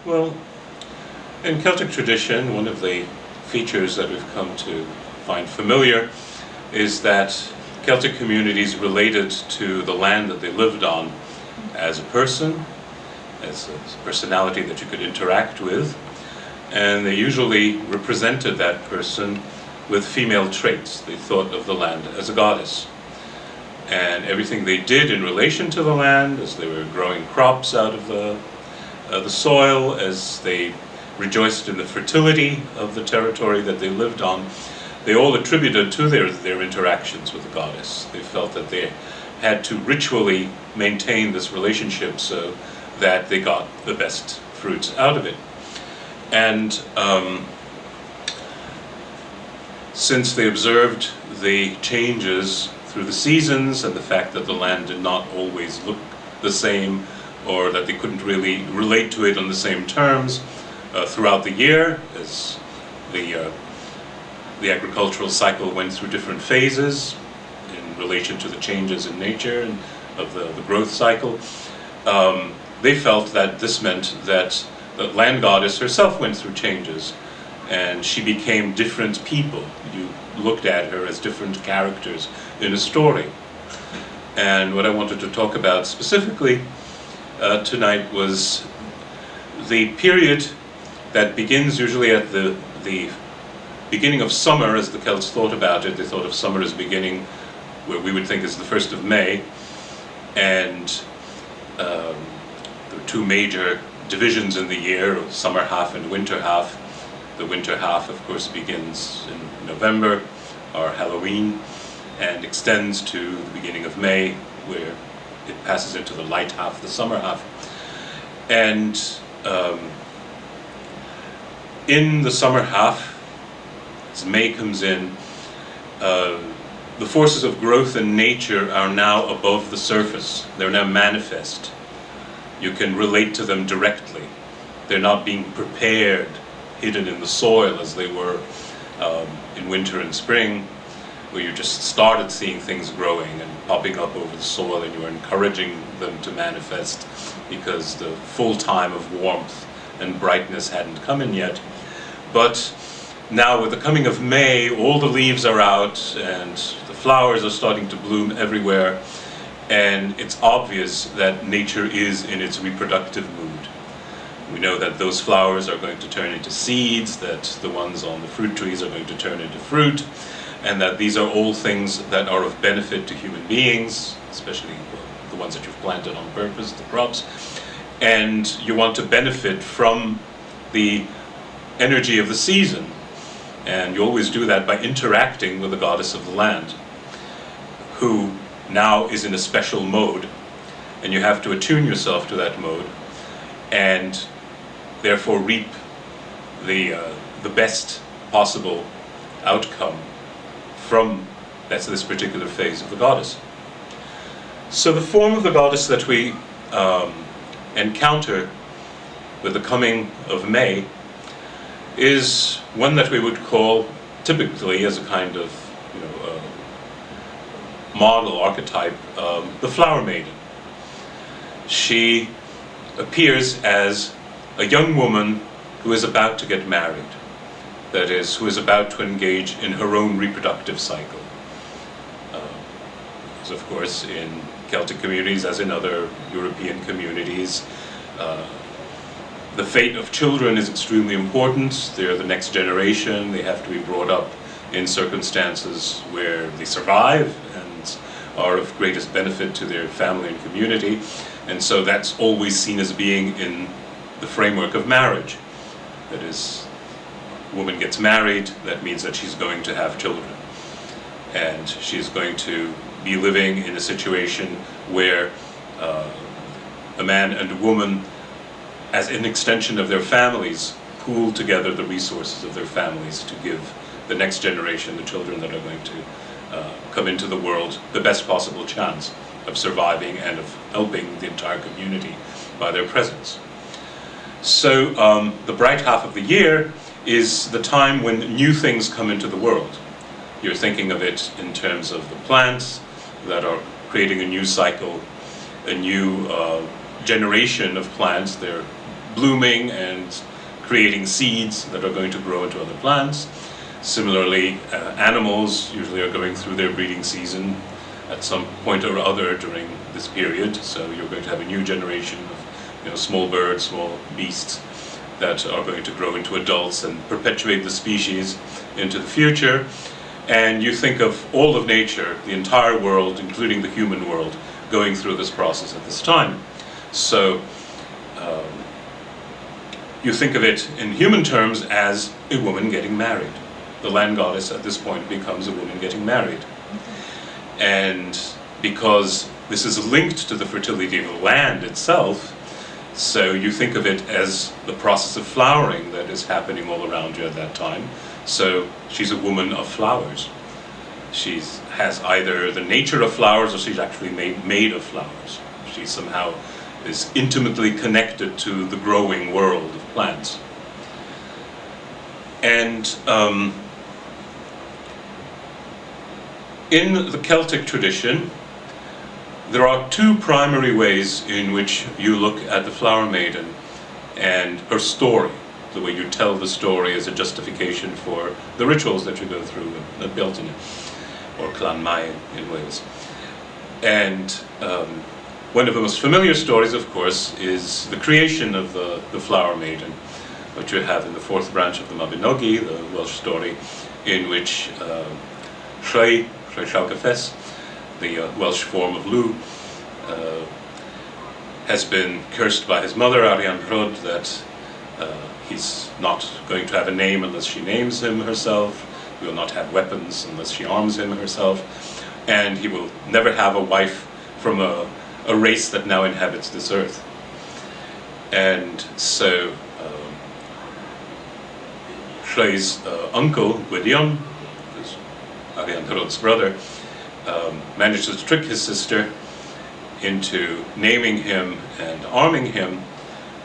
Well, in Celtic tradition, one of the features that we've come to find familiar is that Celtic communities related to the land that they lived on as a person, as a personality that you could interact with, and they usually represented that person with female traits. They thought of the land as a goddess. And everything they did in relation to the land, as they were growing crops out of the soil, as they rejoiced in the fertility of the territory that they lived on, they all attributed to their interactions with the goddess. They felt that they had to ritually maintain this relationship so that they got the best fruits out of it. And since they observed the changes through the seasons and the fact that the land did not always look the same, or that they couldn't really relate to it on the same terms throughout the year, as the agricultural cycle went through different phases in relation to the changes in nature and of the growth cycle, they felt that this meant that the land goddess herself went through changes, and she became different people. You looked at her as different characters in a story. And what I wanted to talk about specifically tonight was the period that begins usually at the beginning of summer, as the Celts thought about it. They thought of summer as beginning where we would think is the 1st of May, and there were two major divisions in the year, summer half and winter half. The winter half, of course, begins in November, or Halloween, and extends to the beginning of May, where it passes into the light half, the summer half. And in the summer half, as May comes in, the forces of growth in nature are now above the surface. They're now manifest. You can relate to them directly. They're not being prepared, hidden in the soil as they were in winter and spring, where you just started seeing things growing and popping up over the soil, and you were encouraging them to manifest because the full time of warmth and brightness hadn't come in yet. But now with the coming of May, all the leaves are out and the flowers are starting to bloom everywhere, and it's obvious that nature is in its reproductive mood. We know that those flowers are going to turn into seeds, that the ones on the fruit trees are going to turn into fruit, and that these are all things that are of benefit to human beings, especially the ones that you've planted on purpose, the crops. And you want to benefit from the energy of the season. And you always do that by interacting with the goddess of the land, who now is in a special mode, and you have to attune yourself to that mode, and therefore reap the best possible outcome from this particular phase of the goddess. So the form of the goddess that we encounter with the coming of May is one that we would call typically as a kind of model archetype, the Flower Maiden. She appears as a young woman who is about to get married, that is, who is about to engage in her own reproductive cycle. Because of course in Celtic communities, as in other European communities, the fate of children is extremely important. They're the next generation. They have to be brought up in circumstances where they survive and are of greatest benefit to their family and community. And so that's always seen as being in the framework of marriage. That is, a woman gets married, that means that she's going to have children. And she's going to be living in a situation where a man and a woman, as an extension of their families, pool together the resources of their families to give the next generation, the children that are going to come into the world, the best possible chance of surviving and of helping the entire community by their presence. So the bright half of the year is the time when new things come into the world. You're thinking of it in terms of the plants that are creating a new cycle, a new generation of plants. They're blooming and creating seeds that are going to grow into other plants. Similarly, animals usually are going through their breeding season at some point or other during this period. So you're going to have a new generation of small birds, small beasts that are going to grow into adults and perpetuate the species into the future. And you think of all of nature, the entire world, including the human world, going through this process at this time. So you think of it in human terms as a woman getting married. The land goddess at this point becomes a woman getting married. And because this is linked to the fertility of the land itself, so you think of it as the process of flowering that is happening all around you at that time. So she's a woman of flowers. She has either the nature of flowers or she's actually made of flowers. She somehow is intimately connected to the growing world of plants. And in the Celtic tradition, there are two primary ways in which you look at the Flower Maiden and her story, the way you tell the story as a justification for the rituals that you go through in Beltane, or Clan Mai in Wales. And one of the most familiar stories, of course, is the creation of the Flower Maiden, which you have in the fourth branch of the Mabinogi, the Welsh story, in which Llwy Llawcafes, the Welsh form of Lugh, has been cursed by his mother, Arian Rhod, that he's not going to have a name unless she names him herself. He will not have weapons unless she arms him herself. And he will never have a wife from a race that now inhabits this earth. And so Llwy's uncle, Gwydion, who's Arian Rhod's brother, manages to trick his sister into naming him and arming him,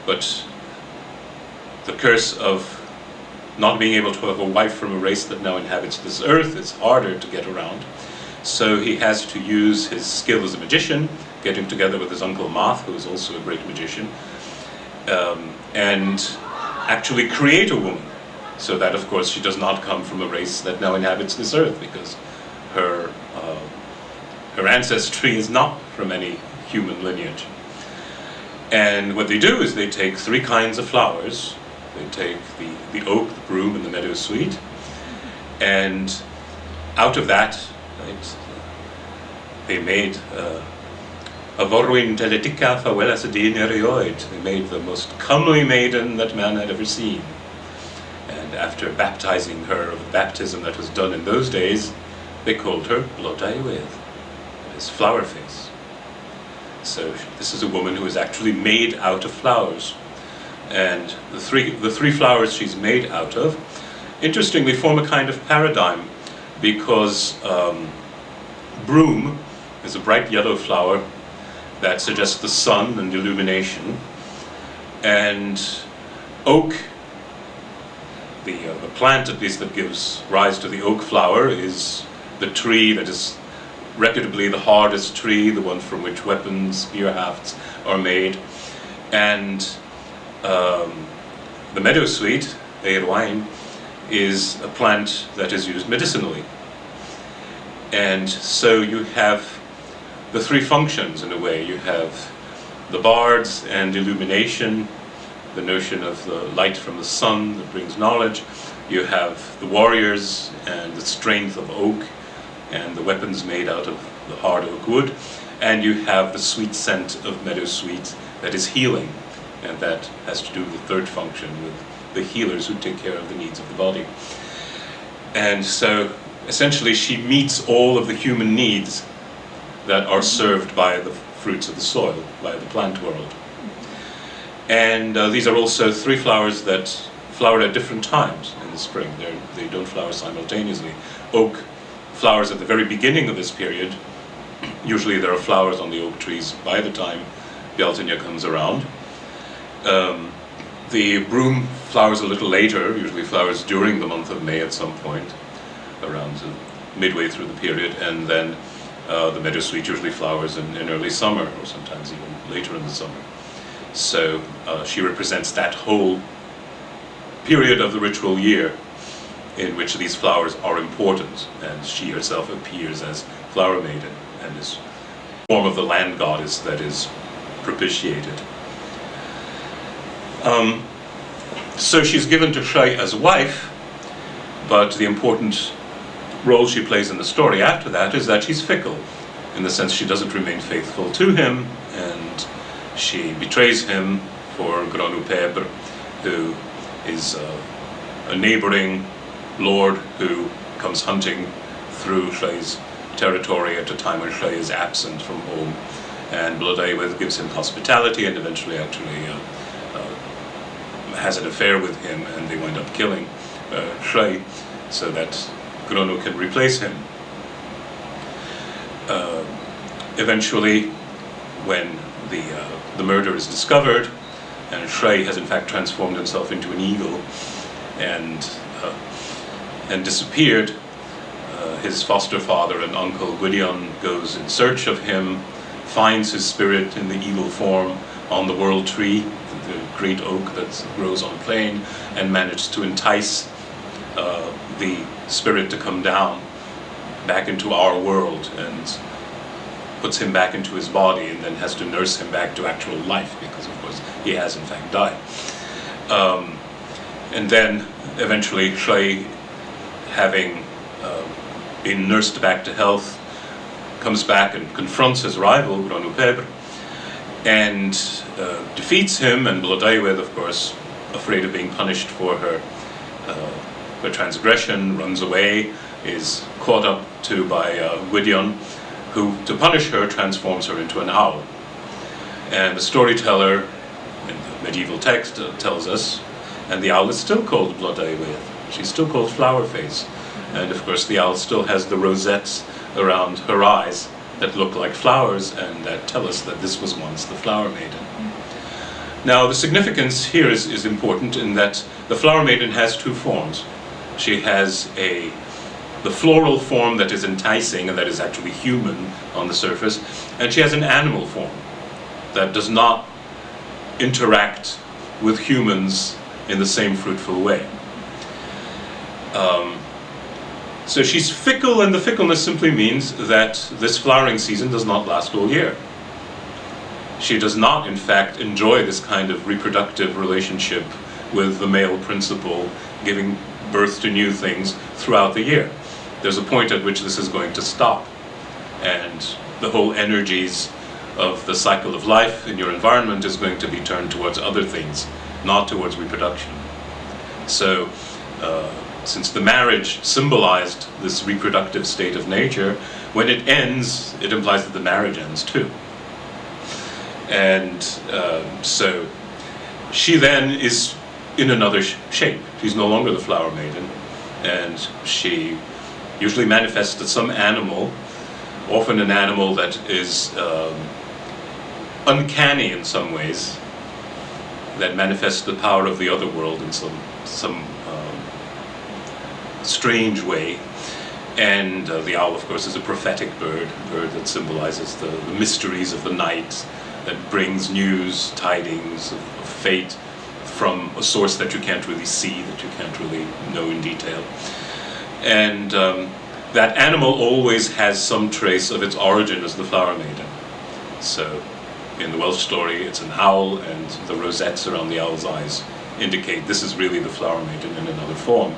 but the curse of not being able to have a wife from a race that now inhabits this earth is harder to get around. So he has to use his skill as a magician, getting together with his uncle Math, who is also a great magician, and actually create a woman, so that of course she does not come from a race that now inhabits this earth, because her ancestry is not from any human lineage. And what they do is they take three kinds of flowers. They take the oak, the broom, and the meadowsweet, and out of that, right, they made a vorwyn teletica fawelas a dyn erioed. They made the most comely maiden that man had ever seen. And after baptizing her of the baptism that was done in those days, they called her Blodau Wydd, that is flower face. So this is a woman who is actually made out of flowers. And the three flowers she's made out of, interestingly, form a kind of paradigm, because broom is a bright yellow flower that suggests the sun and illumination, and oak, the plant at least that gives rise to the oak flower, is the tree that is reputably the hardest tree, the one from which weapons, spear hafts are made. And the meadowsweet, eirwain, is a plant that is used medicinally. And so you have the three functions in a way. You have the bards and illumination, the notion of the light from the sun that brings knowledge. You have the warriors and the strength of oak and the weapons made out of the hard oak wood. And you have the sweet scent of meadowsweet that is healing. And that has to do with the third function, with the healers who take care of the needs of the body. And so essentially she meets all of the human needs that are served by the fruits of the soil, by the plant world. And these are also three flowers that flower at different times in the spring. They don't flower simultaneously. Oak flowers at the very beginning of this period. Usually there are flowers on the oak trees by the time Beltane comes around. The broom flowers a little later, usually flowers during the month of May at some point, around midway through the period, and then the meadowsweet usually flowers in early summer, or sometimes even later in the summer. So she represents that whole period of the ritual year in which these flowers are important, and she herself appears as Flower Maiden and is form of the land goddess that is propitiated. So she's given to Shai as wife, but the important role she plays in the story after that is that she's fickle, in the sense she doesn't remain faithful to him, and she betrays him for Granu Pebre, who is a neighboring lord who comes hunting through Shai's territory at a time when Shai is absent from home, and Blodeuwedd gives him hospitality and eventually actually has an affair with him, and they wind up killing Shai so that Granu can replace him. Eventually, when the murder is discovered, and Shai has in fact transformed himself into an eagle and disappeared, his foster father and uncle Gwydion goes in search of him, finds his spirit in the eagle form on the world tree, the great oak that grows on plain, and manages to entice the spirit to come down back into our world, and puts him back into his body, and then has to nurse him back to actual life, because of course he has in fact died. And then eventually Shai, having been nursed back to health, comes back and confronts his rival, Granu Pebre, and defeats him, and Blodeuwedd, of course, afraid of being punished for her transgression, runs away, is caught up to by Gwydion, who, to punish her, transforms her into an owl. And the storyteller in the medieval text tells us, and the owl is still called Blodeuwedd, she's still called Flowerface, and of course the owl still has the rosettes around her eyes that look like flowers and that tell us that this was once the Flower Maiden. Now the significance here is important in that the Flower Maiden has two forms. She has the floral form that is enticing and that is actually human on the surface, and she has an animal form that does not interact with humans in the same fruitful way. So she's fickle, and the fickleness simply means that this flowering season does not last all year. She does not, in fact, enjoy this kind of reproductive relationship with the male principle, giving birth to new things throughout the year. There's a point at which this is going to stop, and the whole energies of the cycle of life in your environment is going to be turned towards other things, not towards reproduction. So, since the marriage symbolized this reproductive state of nature, when it ends, it implies that the marriage ends too. And so she then is in another shape. She's no longer the Flower Maiden, and she usually manifests as some animal, often an animal that is uncanny in some ways, that manifests the power of the other world in some strange way. And the owl, of course, is a prophetic bird that symbolizes the mysteries of the night, that brings news, tidings of fate from a source that you can't really see, that you can't really know in detail. And that animal always has some trace of its origin as the Flower Maiden. So in the Welsh story, it's an owl, and the rosettes around the owl's eyes indicate this is really the Flower Maiden in another form.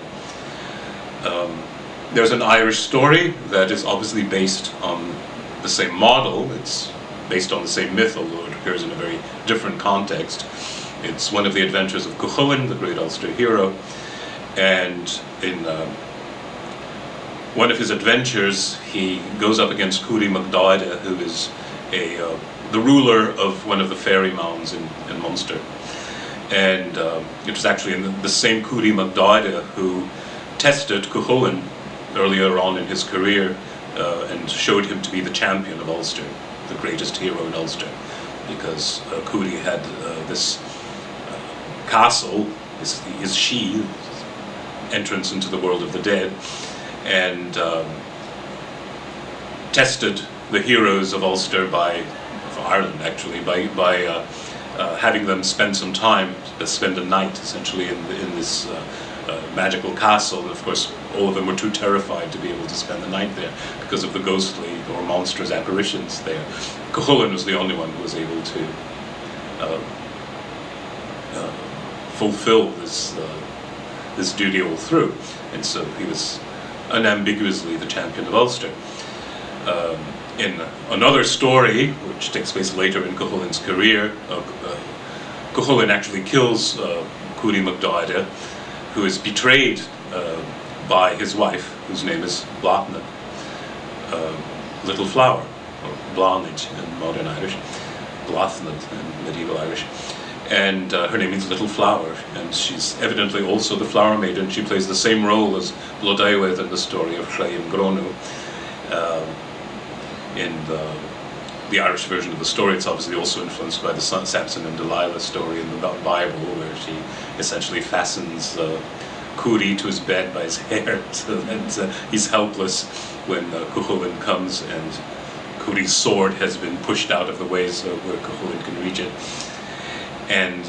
There's an Irish story that is obviously based on the same model. It's based on the same myth, although it occurs in a very different context. It's one of the adventures of Cuchulainn, the great Ulster hero, and in one of his adventures, he goes up against Cúdi Mac Dáide, who is the ruler of one of the fairy mounds in Munster. And it was actually the same Cúdi Mac Dáide who tested Cuchulainn earlier on in his career and showed him to be the champion of Ulster, the greatest hero in Ulster, because Cúdi had this castle, his she, entrance into the world of the dead, and tested the heroes of Ulster of Ireland actually, by having them spend some time, spend a night essentially in this magical castle. And of course, all of them were too terrified to be able to spend the night there because of the ghostly or monstrous apparitions there. Cuchulainn was the only one who was able to fulfill this duty all through, and so he was unambiguously the champion of Ulster. In another story, which takes place later in Cuchulainn's career, Cuchulainn actually kills Cuairi MacDoidhe, who is betrayed by his wife, whose name is Blatna, Little Flower, or Blanage in modern Irish, Blathnad in medieval Irish. And her name means Little Flower, and she's evidently also the Flower Maiden. She plays the same role as Blodeuwedd in the story of Llyn Gronw. In the Irish version of the story, it's obviously also influenced by the Samson and Delilah story in the Bible, where she essentially fastens Cuairi to his bed by his hair, so that he's helpless when Cuchulainn comes, and Cuairi's sword has been pushed out of the way so where Cuchulainn can reach it. And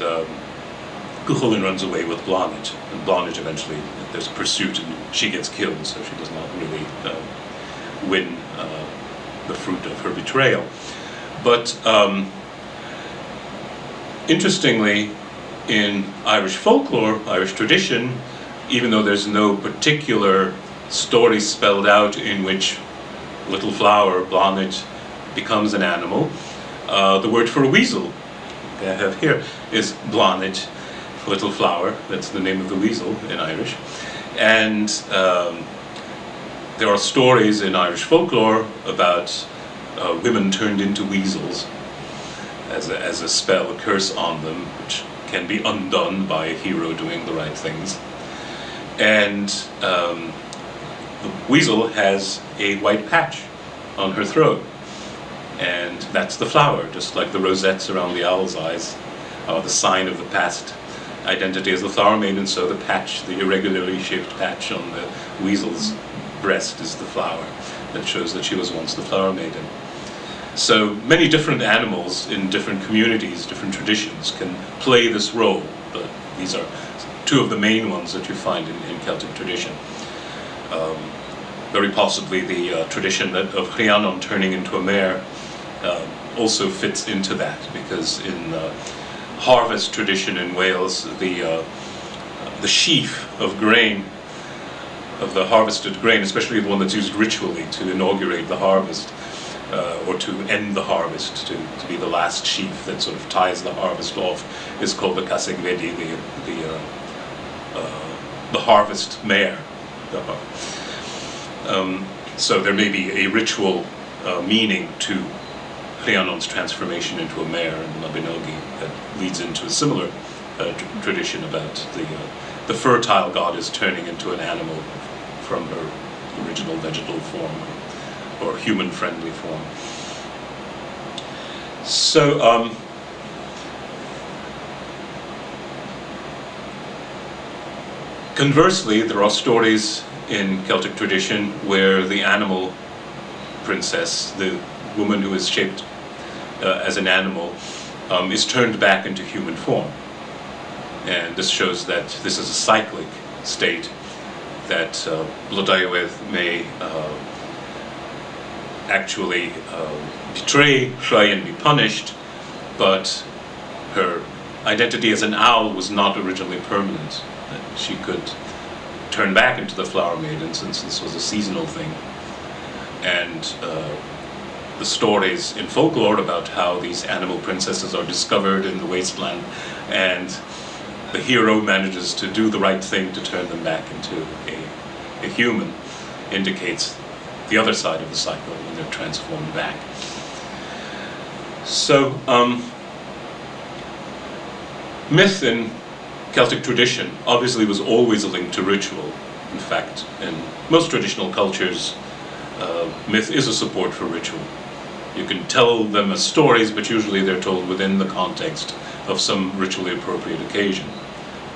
Cuchulainn runs away with Blanage, and Blanage eventually, there's pursuit, and she gets killed, so she does not really win the fruit of her betrayal. But interestingly, in Irish folklore, Irish tradition, even though there's no particular story spelled out in which Little Flower, Blanage, becomes an animal, the word for a weasel I have here is Blanage, Little Flower. That's the name of the weasel in Irish. And there are stories in Irish folklore about women turned into weasels as a spell, a curse on them, which can be undone by a hero doing the right things. And the weasel has a white patch on her throat, and that's the flower, just like the rosettes around the owl's eyes are the sign of the past identity as the Flower Maiden, so the patch, the irregularly shaped patch on the weasel's breast is the flower that shows that she was once the Flower Maiden. So many different animals in different communities, different traditions can play this role, but these are two of the main ones that you find in Celtic tradition. Very possibly the tradition of Rhiannon turning into a mare also fits into that, because in the harvest tradition in Wales, the sheaf of grain, of the harvested grain, especially the one that's used ritually to inaugurate the harvest, or to end the harvest, to be the last sheaf that sort of ties the harvest off, is called the Casegvedi, the harvest mare. So there may be a ritual meaning to Rhiannon's transformation into a mare in Mabinogi that leads into a similar tradition about the fertile goddess turning into an animal from her original vegetal form or human-friendly form. So conversely, there are stories in Celtic tradition where the animal princess, the woman who is shaped as an animal, is turned back into human form. And this shows that this is a cyclic state, that Blodeuwedd may actually betray, try and be punished, but her identity as an owl was not originally permanent. She could turn back into the Flower Maiden, since this was a seasonal thing. And the stories in folklore about how these animal princesses are discovered in the wasteland, and the hero manages to do the right thing to turn them back into a human, indicates the other side of the cycle when they're transformed back. So, myth in Celtic tradition obviously was always linked to ritual. In fact, in most traditional cultures, myth is a support for ritual. You can tell them as stories, but usually they're told within the context of some ritually appropriate occasion.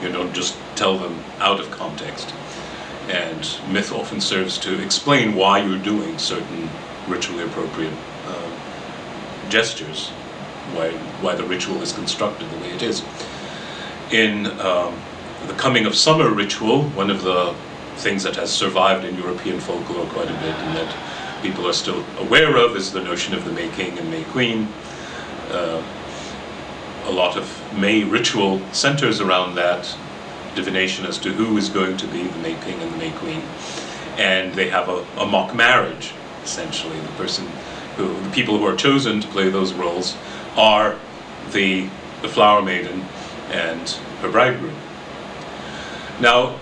You don't just tell them out of context. And myth often serves to explain why you're doing certain ritually appropriate gestures. why the ritual is constructed the way it is. In the coming of summer ritual, one of the things that has survived in European folklore quite a bit and that people are still aware of is the notion of the May King and May Queen. A lot of May ritual centers around that divination as to who is going to be the May King and the May Queen. And they have a mock marriage, essentially. The people who are chosen to play those roles are the Flower Maiden and her bridegroom. Now,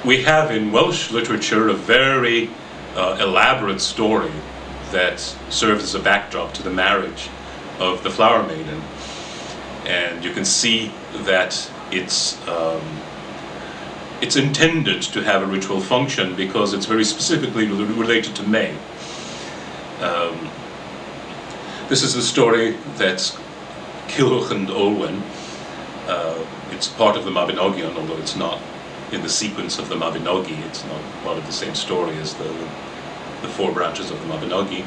we have in Welsh literature a very elaborate story that serves as a backdrop to the marriage of the Flower Maiden. And you can see that it's intended to have a ritual function because it's very specifically related to May. This is the story that's Culhwch and Olwen. It's part of the Mabinogi, although it's not in the sequence of the Mabinogi. It's not part of the same story as the four branches of the Mabinogi.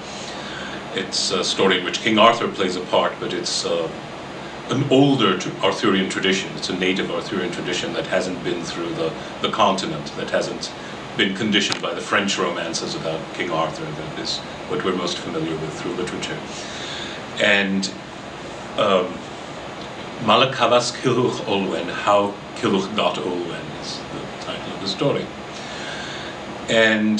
It's a story in which King Arthur plays a part, but it's an older Arthurian tradition. It's a native Arthurian tradition that hasn't been through the continent, that hasn't been conditioned by the French romances about King Arthur. That is what we're most familiar with through literature. And Malakavas Culhwch Olwen, How Culhwch Got Olwen is the title of the story. And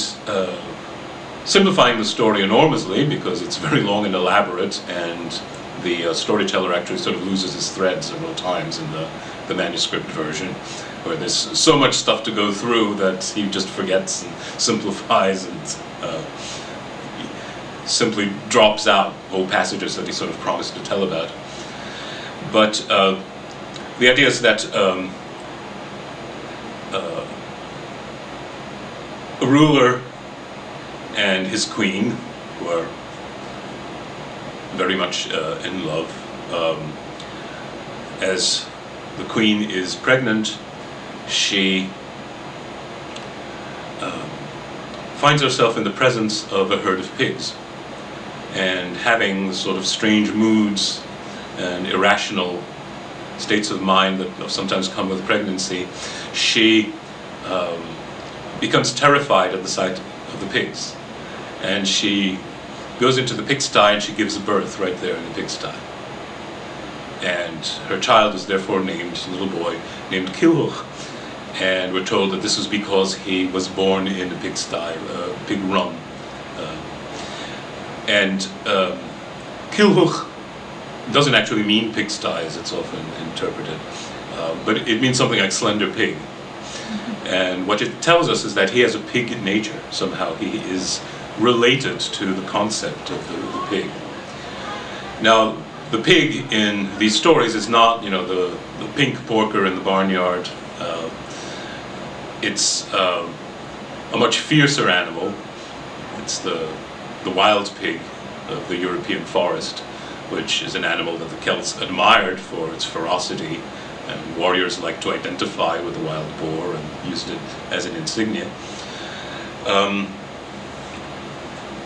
simplifying the story enormously because it's very long and elaborate, and the storyteller actually sort of loses his thread several times in the manuscript version, where there's so much stuff to go through that he just forgets and simplifies and simply drops out whole passages that he sort of promised to tell about. But the idea is that a ruler and his queen, who are very much in love. As the queen is pregnant, she finds herself in the presence of a herd of pigs, and having sort of strange moods and irrational states of mind that sometimes come with pregnancy, she becomes terrified at the sight of the pigs, and she goes into the pigsty and she gives birth right there in the pigsty. And her child is therefore named, a little boy, named Culhwch. And we're told that this was because he was born in a pigsty, pig run. Culhwch doesn't actually mean pigsty as it's often interpreted, but it means something like slender pig. And what it tells us is that he has a pig nature. Somehow he is related to the concept of the pig. Now, the pig in these stories is not, the pink porker in the barnyard. It's a much fiercer animal. It's the wild pig of the European forest, which is an animal that the Celts admired for its ferocity, and warriors liked to identify with the wild boar and used it as an insignia.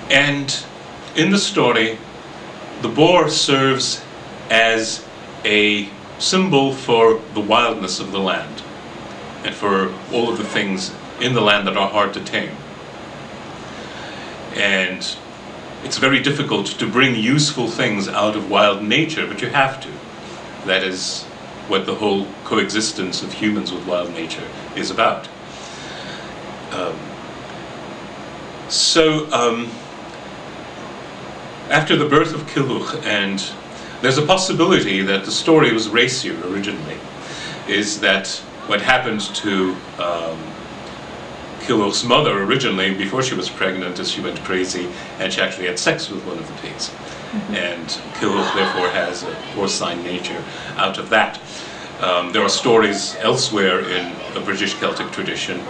And in the story, the boar serves as a symbol for the wildness of the land and for all of the things in the land that are hard to tame. And it's very difficult to bring useful things out of wild nature, but you have to. That is what the whole coexistence of humans with wild nature is about. After the birth of Culhwch, and there's a possibility that the story was racier originally, is that what happened to Culhwch's mother originally, before she was pregnant, is she went crazy and she actually had sex with one of the pigs. Mm-hmm. And Culhwch therefore has a porcine nature out of that. There are stories elsewhere in the British Celtic tradition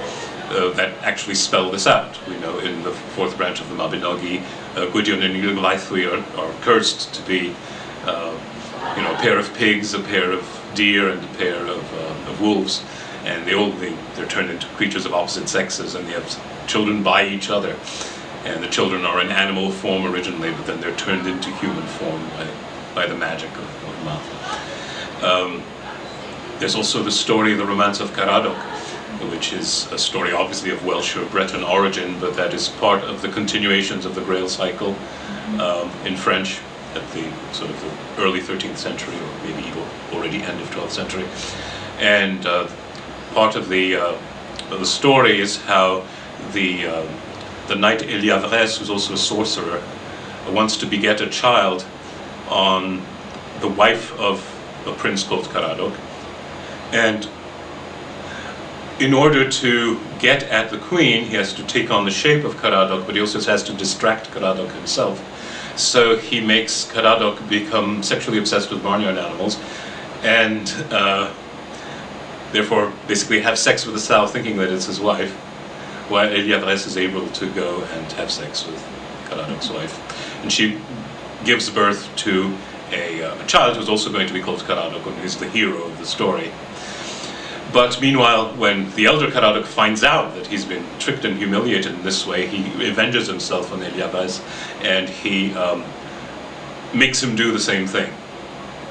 that actually spell this out. We know in the fourth branch of the Mabinogi, Gwydion and Ylglaithwy are cursed to be a pair of pigs, a pair of deer, and a pair of wolves. And they're turned into creatures of opposite sexes, and they have children by each other. And the children are in animal form originally, but then they're turned into human form by by the magic of mouth. There's also the story, the Romance of Caradoc, which is a story obviously of Welsh or Breton origin, but that is part of the continuations of the Grail cycle in French at the sort of the early 13th century, or maybe even already end of 12th century. And part of the story is how the knight Eliavres, who's also a sorcerer, wants to beget a child on the wife of a prince called Caradoc. And in order to get at the queen, he has to take on the shape of Caradoc, but he also has to distract Caradoc himself. So he makes Caradoc become sexually obsessed with barnyard animals, and therefore basically have sex with the sow, thinking that it's his wife, while Eliavres is able to go and have sex with Caradoc's wife. And she gives birth to a child who's also going to be called Caradoc, and who's the hero of the story. But meanwhile, when the elder Caradoc finds out that he's been tricked and humiliated in this way, he avenges himself on Eliavres, and he makes him do the same thing.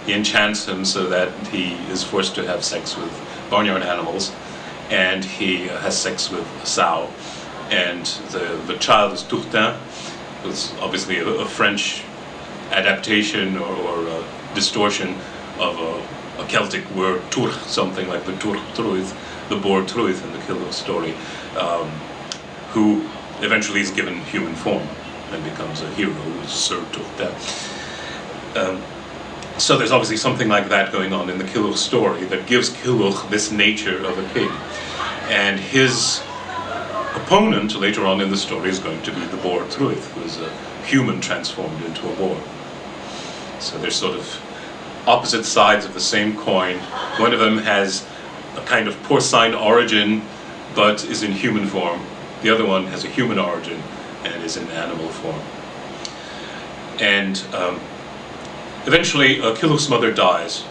He enchants him so that he is forced to have sex with barnyard animals, and he has sex with a sow. And the child is Tourtin, who's obviously a French adaptation or a distortion of a Celtic word, tour, something like the tour truith, the boar truith in the Killuch story, who eventually is given human form and becomes a hero, who's Sir Tourtin. So there's obviously something like that going on in the Killuch story that gives Killuch this nature of a king. And his opponent later on in the story is going to be the boar truith, who is a human transformed into a boar. So there's sort of opposite sides of the same coin. One of them has a kind of porcine origin, but is in human form. The other one has a human origin and is in animal form. And eventually, Killuch's mother dies,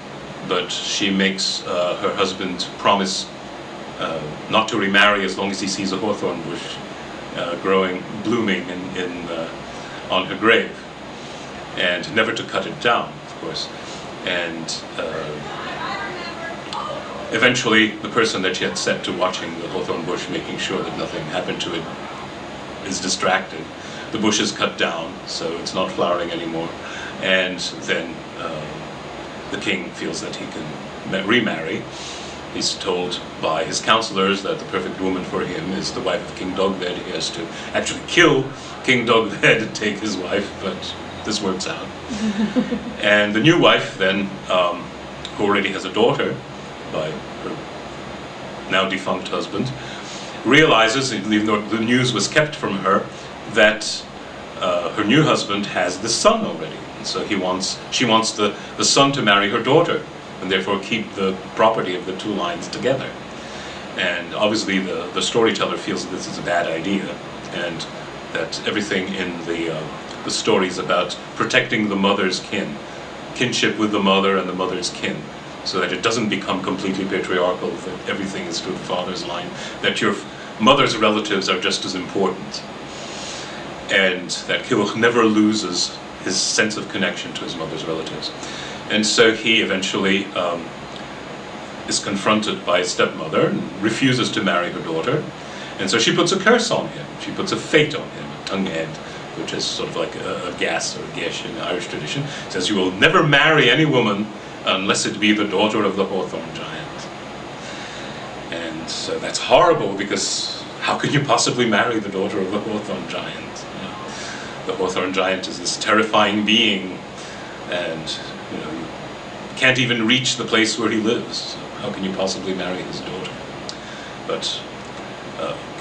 but she makes her husband promise not to remarry as long as he sees a hawthorn bush blooming on her grave, and never to cut it down, of course. And eventually, the person that she had set to watching the hawthorn bush, making sure that nothing happened to it, is distracted. The bush is cut down, so it's not flowering anymore. And then the king feels that he can remarry. He's told by his counselors that the perfect woman for him is the wife of King Dogved. He has to actually kill King Dogved and take his wife, but this works out. And the new wife then, who already has a daughter by her now defunct husband, realizes, even though the news was kept from her, that her new husband has this son already. And so she wants the son to marry her daughter, and therefore keep the property of the two lines together. And obviously the storyteller feels that this is a bad idea, and that everything in the stories about protecting the mother's kinship with the mother and the mother's kin, so that it doesn't become completely patriarchal, that everything is through the father's line, that your mother's relatives are just as important, and that Killuch never loses his sense of connection to his mother's relatives. And so he eventually is confronted by his stepmother and refuses to marry her daughter, and so she puts a curse on him. She puts a fate on him, a tongue-head, which is sort of like a gas or a gesh in Irish tradition. It says, you will never marry any woman unless it be the daughter of the hawthorn giant. And so that's horrible, because how could you possibly marry the daughter of the hawthorn giant? You know, the hawthorn giant is this terrifying being, and you can't even reach the place where he lives. So how can you possibly marry his daughter? But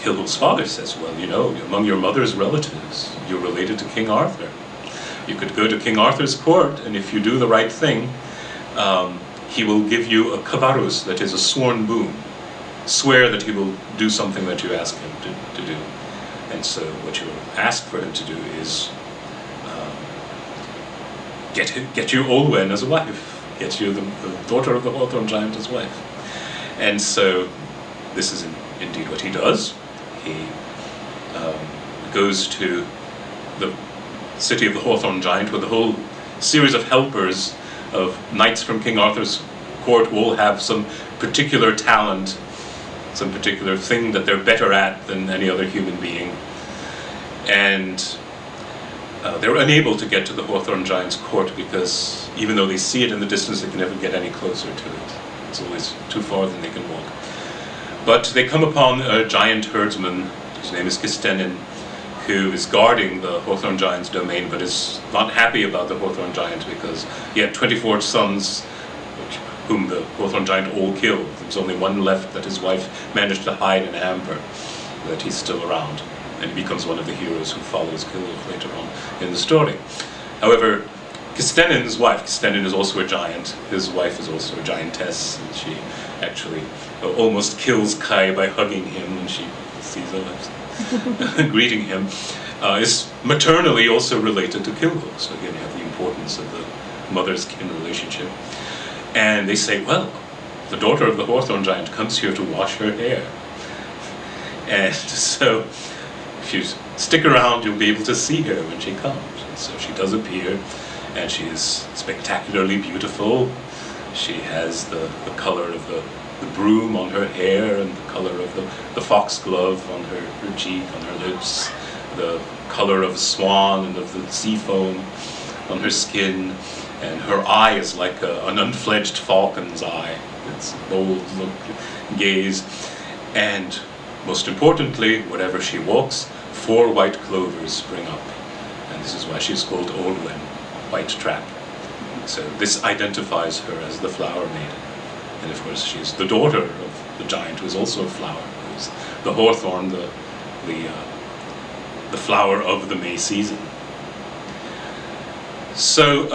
Killuch's father says, well, among your mother's relatives, you're related to King Arthur. You could go to King Arthur's court, and if you do the right thing, he will give you a kavarus, that is a sworn boon. Swear that he will do something that you ask him to do. And so what you ask for him to do is get you Olwen as a wife, get you the daughter of the hawthorn giant as wife. And so this is indeed what he does. He goes to the city of the hawthorn giant, where the whole series of helpers, of knights from King Arthur's court, who all have some particular talent, some particular thing that they're better at than any other human being. And they're unable to get to the Hawthorn Giant's court because even though they see it in the distance, they can never get any closer to it. It's always too far than they can walk. But they come upon a giant herdsman, his name is Kistenin, who is guarding the Hawthorn Giant's domain, but is not happy about the Hawthorn Giant because he had 24 sons, whom the Hawthorn Giant all killed. There's only one left that his wife managed to hide in a hamper, that he's still around. And he becomes one of the heroes who follows Kilhuch later on in the story. However, Kistenin's wife, Kistenin is also a giant, his wife is also a giantess, and she actually almost kills Kai by hugging him when she sees him, greeting him, is maternally also related to Kilhuch. So again, you have the importance of the mother's kin relationship. And they say, well, the daughter of the Hawthorn Giant comes here to wash her hair. And so, if you stick around, you'll be able to see her when she comes. And so she does appear, and she is spectacularly beautiful. She has the color of the broom on her hair, and the color of the foxglove on her cheek, on her lips, the color of a swan and of the sea foam on her skin. And her eye is like an unfledged falcon's eye. It's bold look, gaze. And most importantly, wherever she walks, 4 white clovers spring up. And this is why she's called Olwen, white trap. So this identifies her as the Flower Maiden. And of course, she's the daughter of the giant, who is also a flower, who's the hawthorn, the flower of the May season. So,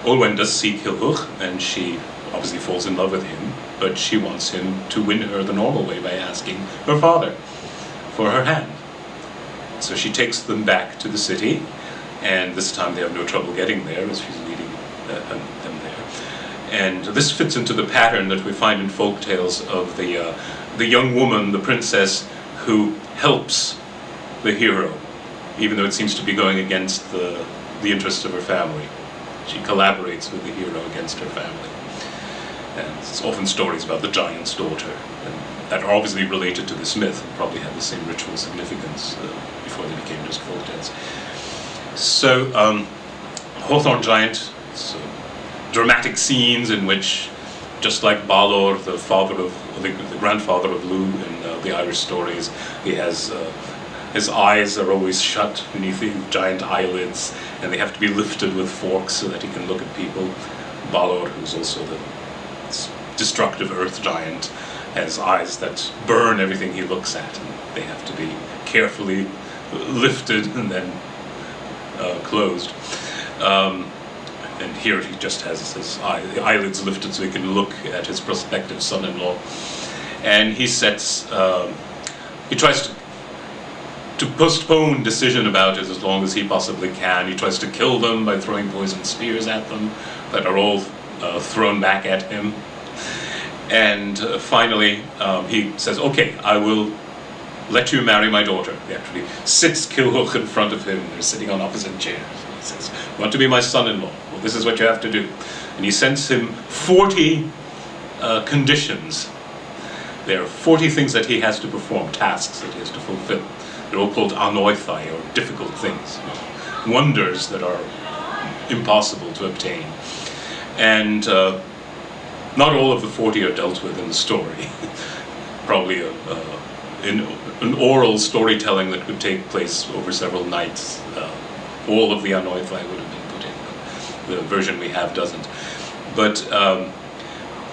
Olwen does see Kilhuch, and she obviously falls in love with him, but she wants him to win her the normal way by asking her father for her hand. So she takes them back to the city, and this time they have no trouble getting there as she's leading them there. And this fits into the pattern that we find in folk tales of the young woman, the princess, who helps the hero, even though it seems to be going against the interests of her family. She collaborates with the hero against her family. And it's often stories about the giant's daughter, and that are obviously related to this myth, and probably had the same ritual significance before they became just folk tales. So, Hawthorn Giant, so dramatic scenes in which, just like Balor, the grandfather of Lugh in the Irish stories, he has his eyes are always shut beneath the giant eyelids, and they have to be lifted with forks so that he can look at people. Balor, who's also the destructive earth giant, has eyes that burn everything he looks at, and they have to be carefully lifted and then closed. And here he just has his eyelids lifted so he can look at his prospective son-in-law. And he he tries to postpone decision about it as long as he possibly can. He tries to kill them by throwing poisoned spears at them that are all thrown back at him. And finally, he says, okay, I will let you marry my daughter. He actually sits Kilhuch in front of him. They're sitting on opposite chairs. He says, you want to be my son-in-law? Well, this is what you have to do. And he sends him 40 conditions. There are 40 things that he has to perform, tasks that he has to fulfill. They're all called anoithai, or difficult things, wonders that are impossible to obtain. And not all of the 40 are dealt with in the story. Probably in an oral storytelling that would take place over several nights, all of the anoithai would have been put in. The version we have doesn't. But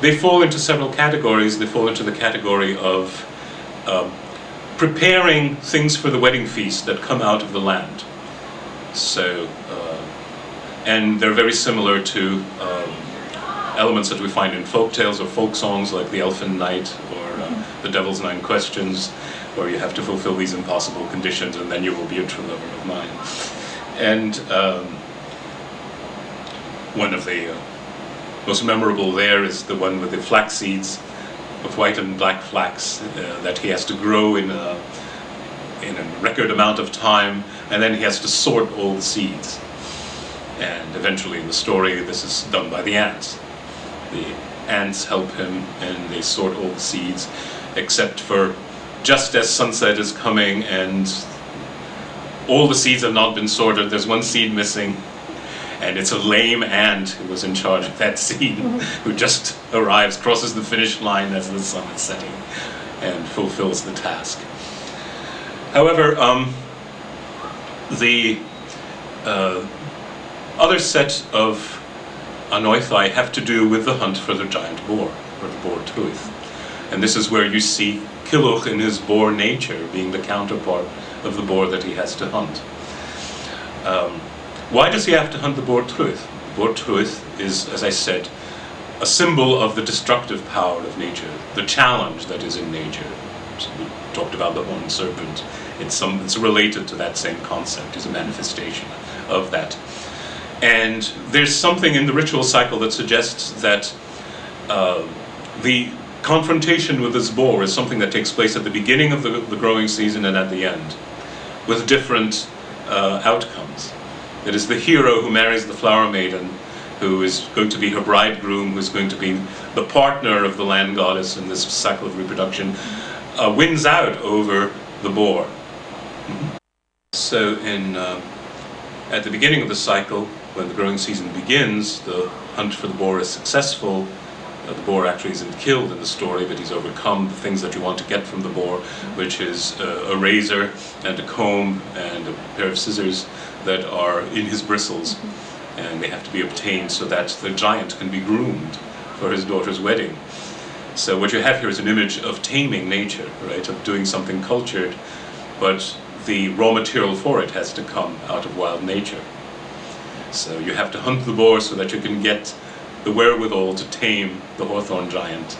they fall into several categories. They fall into the category of preparing things for the wedding feast that come out of the land. So, and they're very similar to elements that we find in folk tales or folk songs like the Elfin Knight or the Devil's 9 Questions, where you have to fulfill these impossible conditions and then you will be a true lover of mine. And one of the most memorable there is the one with the flax seeds, of white and black flax, that he has to grow in a record amount of time, and then he has to sort all the seeds. And eventually in the story, this is done by the ants. The ants help him, and they sort all the seeds, except for just as sunset is coming and all the seeds have not been sorted, there's one seed missing, and it's a lame ant who was in charge of that seed, who just arrives, crosses the finish line as the sun is setting, and fulfills the task. However, the other set of anoithai have to do with the hunt for the giant boar, or the boar tooth. And this is where you see Culhwch in his boar nature being the counterpart of the boar that he has to hunt. Why does he have to hunt the boar tooth? The boar tooth is, as I said, a symbol of the destructive power of nature, the challenge that is in nature. So we talked about the horned serpent. It's related to that same concept, is a manifestation of that. And there's something in the ritual cycle that suggests that the confrontation with this boar is something that takes place at the beginning of the growing season and at the end, with different outcomes. It is the hero who marries the flower maiden, who is going to be her bridegroom, who is going to be the partner of the land goddess in this cycle of reproduction, wins out over the boar. So at the beginning of the cycle, when the growing season begins, the hunt for the boar is successful. The boar actually isn't killed in the story, but he's overcome the things that you want to get from the boar, which is a razor and a comb and a pair of scissors that are in his bristles, and they have to be obtained so that the giant can be groomed for his daughter's wedding. So what you have here is an image of taming nature, right, of doing something cultured, but the raw material for it has to come out of wild nature. So you have to hunt the boar so that you can get the wherewithal to tame the hawthorn giant,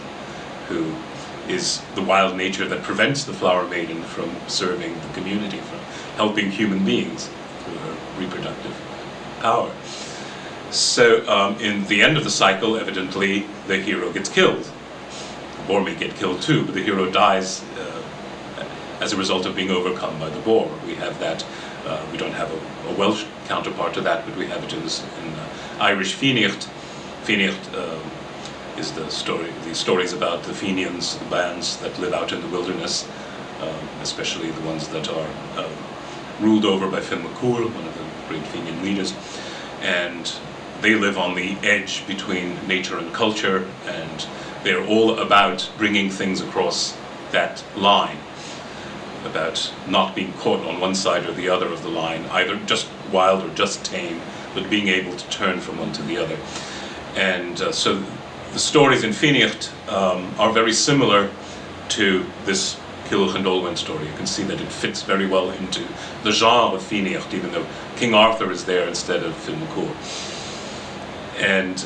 who is the wild nature that prevents the flower maiden from serving the community, from helping human beings through her reproductive power. So in the end of the cycle, evidently, the hero gets killed. The boar may get killed too, but the hero dies as a result of being overcome by the boar. We have that. We don't have a Welsh counterpart to that, but we have it in Irish Fíneacht. Fíneacht is the stories about the Fenians, the bands that live out in the wilderness, especially the ones that are ruled over by Finn McCool, one of the great Fenian leaders. And they live on the edge between nature and culture, and they're all about bringing things across that line, about not being caught on one side or the other of the line, either just wild or just tame, but being able to turn from one to the other. And so the stories in Fíneacht are very similar to this Culhwch and Olwen story. You can see that it fits very well into the genre of Fíneacht, even though King Arthur is there instead of Finn McCool. And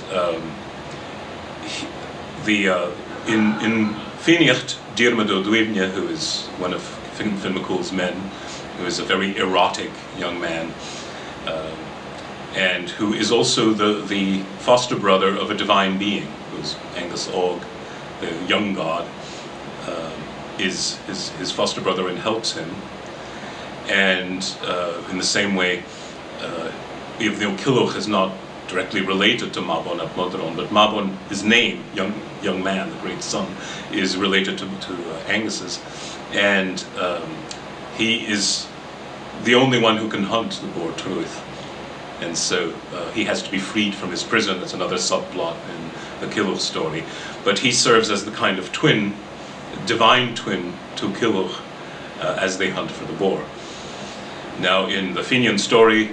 in Fíneacht, Diarmaid Ó Dubhne, who is one of Finn McCool's men, who is a very erotic young man, and who is also the foster brother of a divine being, who's Angus Og, the young god, is his foster brother and helps him. And in the same way, even though Culhwch is not directly related to Mabon ap Modron, but Mabon, his name, young man, the great son, is related to Angus's, and he is the only one who can hunt the boar tooth. And so he has to be freed from his prison. That's another subplot in the Culhwch story. But he serves as the kind of twin, divine twin to Culhwch as they hunt for the boar. Now in the Fenian story,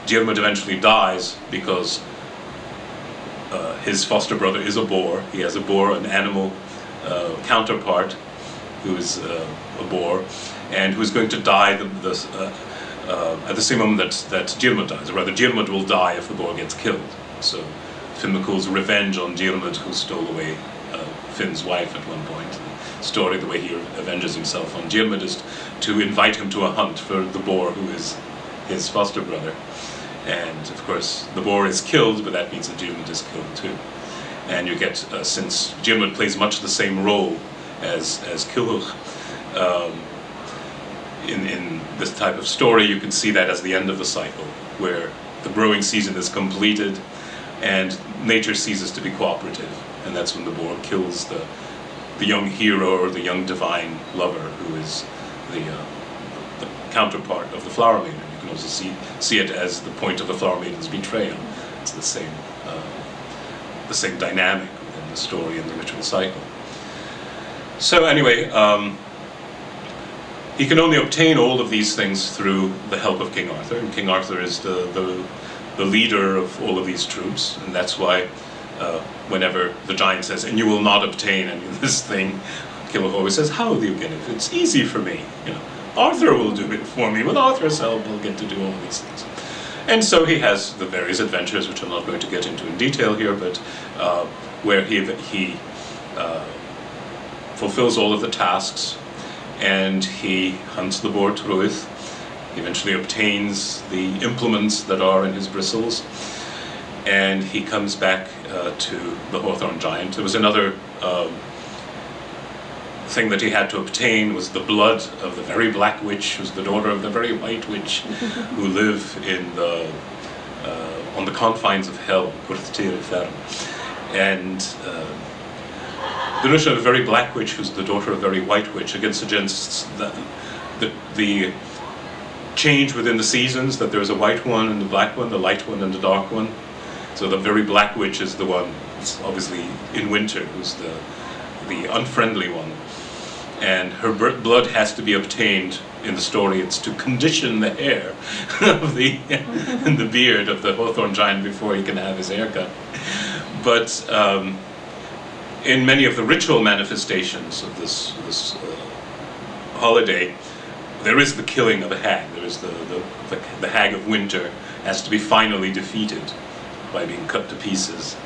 Diarmaid eventually dies because his foster brother is a boar. He has a boar, an animal counterpart, who is a boar, and who is going to die at the same moment that Diarmaid dies, or rather Diarmaid will die if the boar gets killed. So Finn McCool's revenge on Diarmaid, who stole away Finn's wife at one point. The story, the way he avenges himself on Diarmaid, is to invite him to a hunt for the boar, who is his foster brother. And of course the boar is killed, but that means that Diarmaid is killed too. And you get, since Diarmaid plays much the same role as Culhwch, in this type of story, you can see that as the end of the cycle, where the growing season is completed, and nature ceases to be cooperative, and that's when the boar kills the young hero or the young divine lover, who is the counterpart of the Flower Maiden. You can also see it as the point of the Flower Maiden's betrayal. It's the same dynamic within the story and the ritual cycle. So anyway, he can only obtain all of these things through the help of King Arthur, and King Arthur is the leader of all of these troops, and that's why whenever the giant says, "And you will not obtain any of this thing," Cilwch always says, "How will you get it? It's easy for me. Arthur will do it for me. With Arthur's help, we'll get to do all of these things." And so he has the various adventures, which I'm not going to get into in detail here, but where he fulfills all of the tasks, and he hunts the boar Truith. He eventually obtains the implements that are in his bristles, and he comes back to the Hawthorn Giant. There was another thing that he had to obtain, was the blood of the very black witch, who's the daughter of the very white witch, who live on the confines of hell, and the notion of a very black witch who's the daughter of a very white witch again suggests that the change within the seasons, that there's a white one and the black one, the light one and the dark one. So the very black witch is the one, obviously in winter, who's the unfriendly one. And her blood has to be obtained in the story. It's to condition the hair of and the beard of the Hawthorn Giant before he can have his haircut. But in many of the ritual manifestations of this holiday, there is the killing of a hag. There is the hag of winter has to be finally defeated by being cut to pieces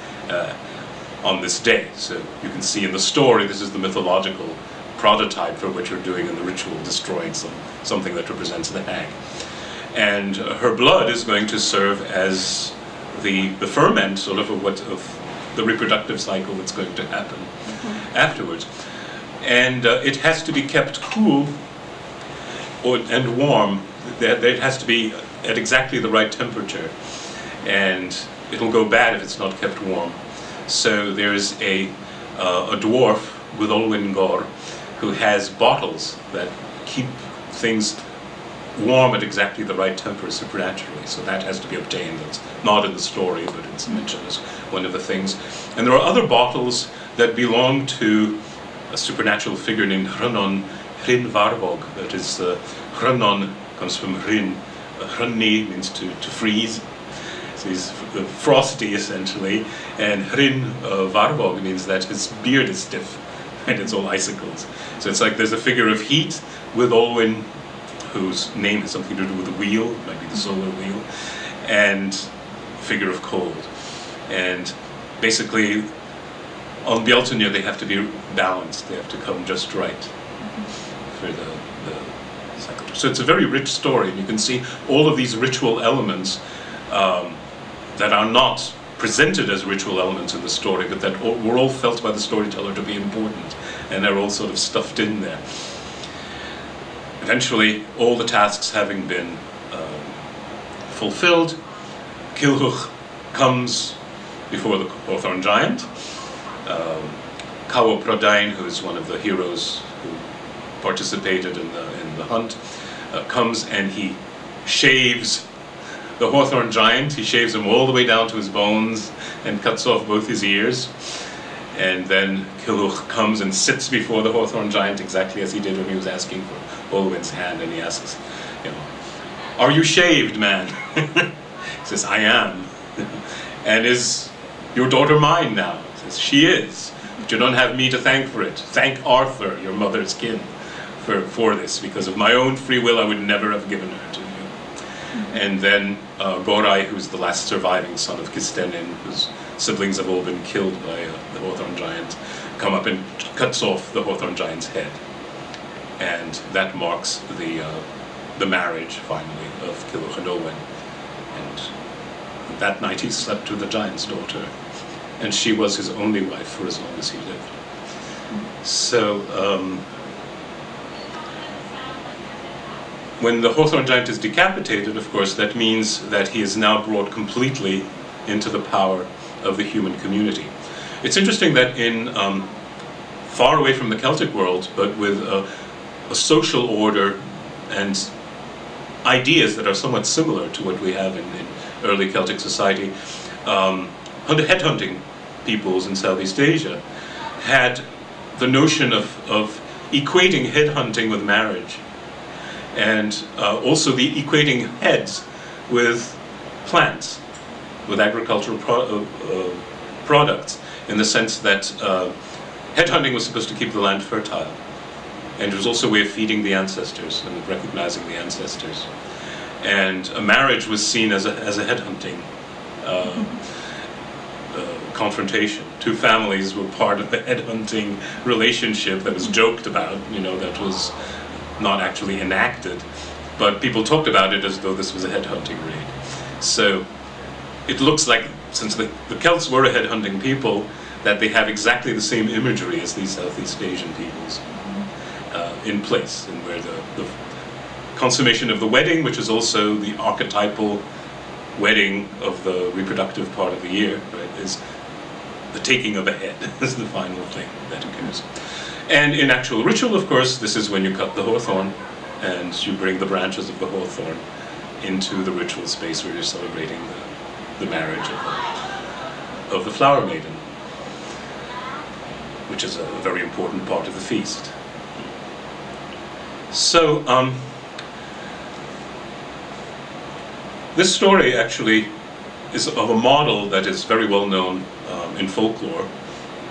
on this day. So you can see in the story, this is the mythological prototype for what you're doing in the ritual, destroying something that represents the hag. And her blood is going to serve as the ferment, sort of the reproductive cycle that's going to happen afterwards. And it has to be kept cool and warm. It has to be at exactly the right temperature, and it'll go bad if it's not kept warm. So there's a dwarf, Gwydolwyn Gor, who has bottles that keep things warm at exactly the right temperature supernaturally. So that has to be obtained. That's not in the story, but it's mentioned as one of the things. And there are other bottles that belong to a supernatural figure named Hrunnon Hryn Varvog. That is, Hrunnon comes from Hryn. Hrynni means to freeze. So he's frosty, essentially. And Hryn Varvog means that his beard is stiff, and it's all icicles. So it's like there's a figure of heat with Olwyn, whose name has something to do with the wheel, might be the solar wheel, and a figure of cold. And basically, on Bjeltunir, they have to be balanced. They have to come just right for the cycle. So it's a very rich story, and you can see all of these ritual elements that are not presented as ritual elements in the story, but that were all felt by the storyteller to be important, and they're all sort of stuffed in there. Eventually, all the tasks having been fulfilled, Cilwch comes before the Hawthorn Giant. Cawo Prydain, who is one of the heroes who participated in the hunt, comes and he shaves the Hawthorn Giant. He shaves him all the way down to his bones and cuts off both his ears. And then Cilwch comes and sits before the Hawthorn Giant exactly as he did when he was asking for Olwyn's hand, and he asks, "Are you shaved, man?" He says, "I am." "And is your daughter mine now?" He says, "She is, but you don't have me to thank for it. Thank Arthur, your mother's kin, for this, because of my own free will I would never have given her to you." And then Gorai, who's the last surviving son of Kistenin, whose siblings have all been killed by the Hawthorn Giant, come up and cuts off the Hawthorn Giant's head. And that marks the marriage, finally, of Cilwch and Olwen. And that night he slept with the giant's daughter, and she was his only wife for as long as he lived. So When the hawthorn giant is decapitated, of course, that means that he is now brought completely into the power of the human community. It's interesting that in far away from the Celtic world, but with a social order and ideas that are somewhat similar to what we have in early Celtic society, headhunting peoples in Southeast Asia had the notion of equating headhunting with marriage, and also the equating heads with plants, with agricultural products, in the sense that headhunting was supposed to keep the land fertile, and it was also a way of feeding the ancestors and recognizing the ancestors. And a marriage was seen as a headhunting confrontation. Two families were part of the headhunting relationship that was joked about, that was not actually enacted, but people talked about it as though this was a headhunting raid. So it looks like, since the Celts were a headhunting people, that they have exactly the same imagery as these Southeast Asian peoples in place, and where the consummation of the wedding, which is also the archetypal wedding of the reproductive part of the year, right, is the taking of a head is the final thing that occurs. And in actual ritual, of course, this is when you cut the hawthorn and you bring the branches of the hawthorn into the ritual space where you're celebrating the marriage of the Flower Maiden, which is a very important part of the feast. So, this story actually is of a model that is very well known in folklore.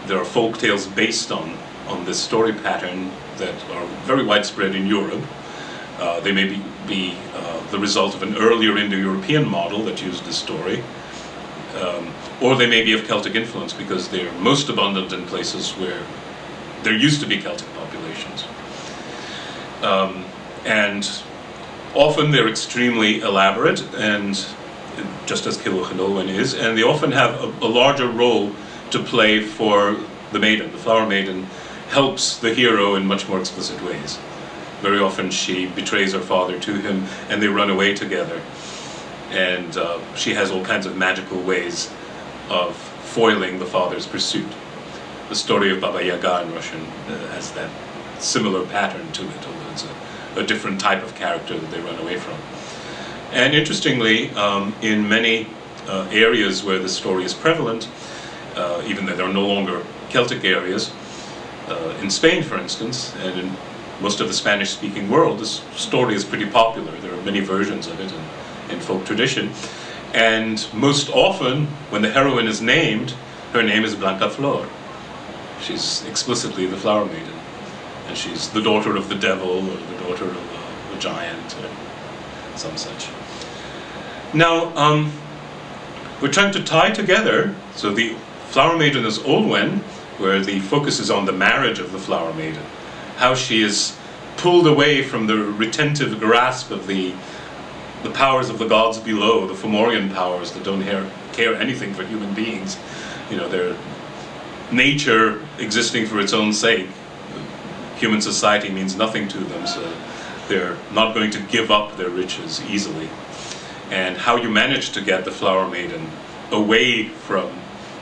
There are folk tales based on this story pattern that are very widespread in Europe. They may be the result of an earlier Indo-European model that used this story, or they may be of Celtic influence, because they're most abundant in places where there used to be Celtic populations. And often they're extremely elaborate, and just as Cilwch and Olwen is, and they often have a larger role to play for the maiden. The Flower Maiden helps the hero in much more explicit ways. Very often she betrays her father to him, and they run away together. And she has all kinds of magical ways of foiling the father's pursuit. The story of Baba Yaga in Russian has that similar pattern to it, although it's a different type of character that they run away from. And interestingly, in many areas where this story is prevalent, even though there are no longer Celtic areas, in Spain, for instance, and in most of the Spanish-speaking world, this story is pretty popular. There are many versions of it in folk tradition. And most often, when the heroine is named, her name is Blanca Flor. She's explicitly the Flower Maiden. And she's the daughter of the devil, or the daughter of a giant, or some such. Now, we're trying to tie together, so the Flower Maiden is Olwen, where the focus is on the marriage of the Flower Maiden, how she is pulled away from the retentive grasp of the powers of the gods below, the Fomorian powers that don't care anything for human beings. Their nature existing for its own sake. Human society means nothing to them, so they're not going to give up their riches easily. And how you manage to get the Flower Maiden away from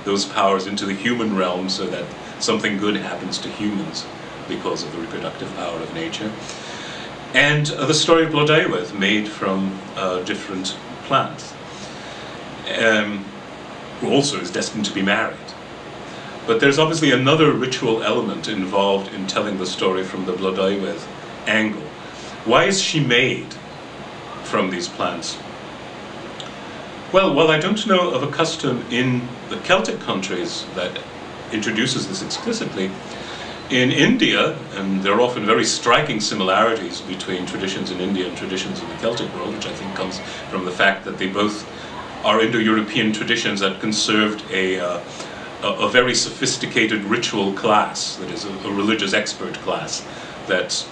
those powers into the human realm so that something good happens to humans because of the reproductive power of nature. And the story of Blodeuwedd, made from different plants, who also is destined to be married. But there's obviously another ritual element involved in telling the story from the Blodeuwedd angle. Why is she made from these plants? Well, while I don't know of a custom in the Celtic countries that introduces this explicitly, in India, and there are often very striking similarities between traditions in India and traditions in the Celtic world, which I think comes from the fact that they both are Indo-European traditions that conserved a very sophisticated ritual class, that is a religious expert class, that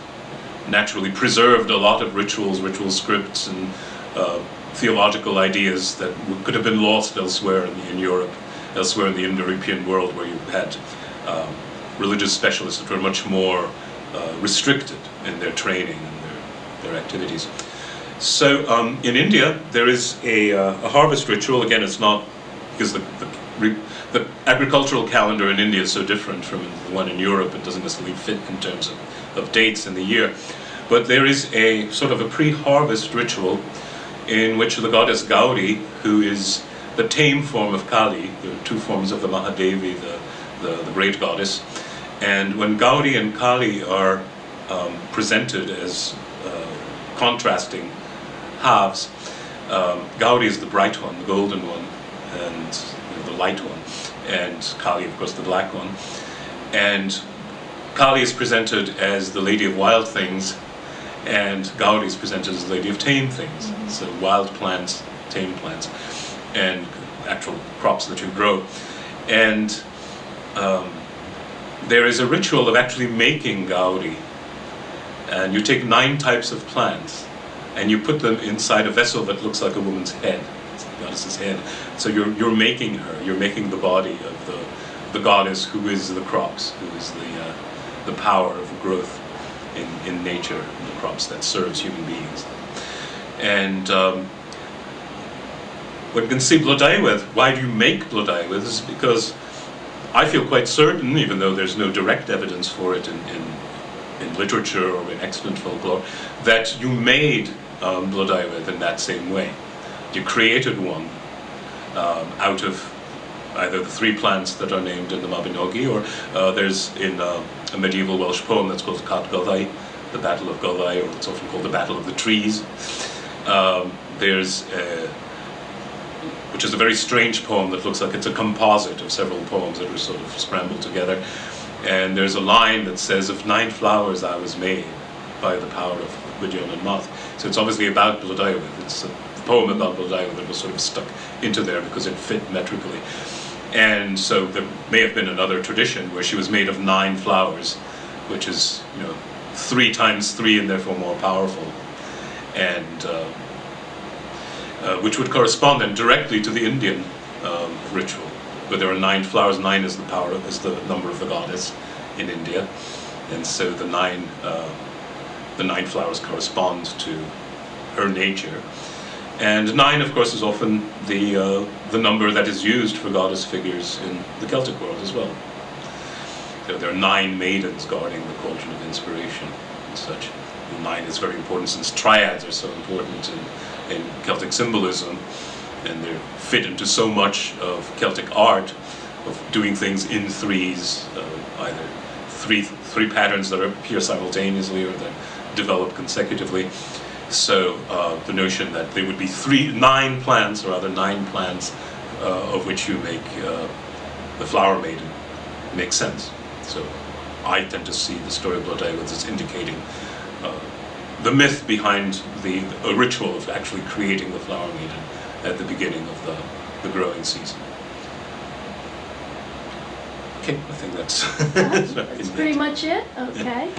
naturally preserved a lot of rituals, ritual scripts, and theological ideas that could have been lost elsewhere in Europe, elsewhere in the Indo-European world, where you had religious specialists that were much more restricted in their training and their their activities. So in India, there is a harvest ritual. Again, it's not because the agricultural calendar in India is so different from the one in Europe. It doesn't necessarily fit in terms of dates in the year. But there is a sort of a pre-harvest ritual in which the goddess Gauri, who is the tame form of Kali, there are two forms of the Mahadevi, the great goddess, and when Gauri and Kali are presented as contrasting halves, Gauri is the bright one, the golden one, and the light one, and Kali, of course, the black one. And Kali is presented as the lady of wild things, and Gauri is presented as the lady of tame things. Mm-hmm. So wild plants, tame plants, and actual crops that you grow. And there is a ritual of actually making Gauri. And you take 9 types of plants, and you put them inside a vessel that looks like a woman's head. It's the goddess's head. So you're making her. You're making the body of the goddess, who is the crops, who is the power of growth in nature, the crops that serves human beings. And when you can see Blodaiwedd, why do you make Blodaiwedd? Is because I feel quite certain, even though there's no direct evidence for it in literature or in extant folklore, that you made Blodaiwedd in that same way. You created one out of either the 3 plants that are named in the Mabinogi, or there's in a medieval Welsh poem that's called Cat Goddai, the Battle of Goddai, or it's often called the Battle of the Trees. There's which is a very strange poem that looks like it's a composite of several poems that are sort of scrambled together. And there's a line that says, "Of 9 flowers I was made by the power of Gwydion and Moth." So it's obviously about Blodaiwedd. It's a poem about Blodaiwedd that was sort of stuck into there because it fit metrically. And so there may have been another tradition where she was made of 9 flowers, which is, 3 times 3 and therefore more powerful, and which would correspond then directly to the Indian ritual, where there are 9 flowers. 9 is the number of the goddess in India, and so the 9 flowers correspond to her nature. And 9, of course, is often the number that is used for goddess figures in the Celtic world as well. So there are 9 maidens guarding the cauldron of inspiration and such. And 9 is very important since triads are so important in Celtic symbolism, and they're fit into so much of Celtic art, of doing things in 3s, either three patterns that appear simultaneously or that develop consecutively. So the notion that there would be 9 plants, or rather 9 plants, of which you make the Flower Maiden, makes sense. So I tend to see the story of Blodaiwedd as indicating the myth behind the ritual of actually creating the Flower Maiden at the beginning of the growing season. Okay, I think that's That's pretty much it. Okay.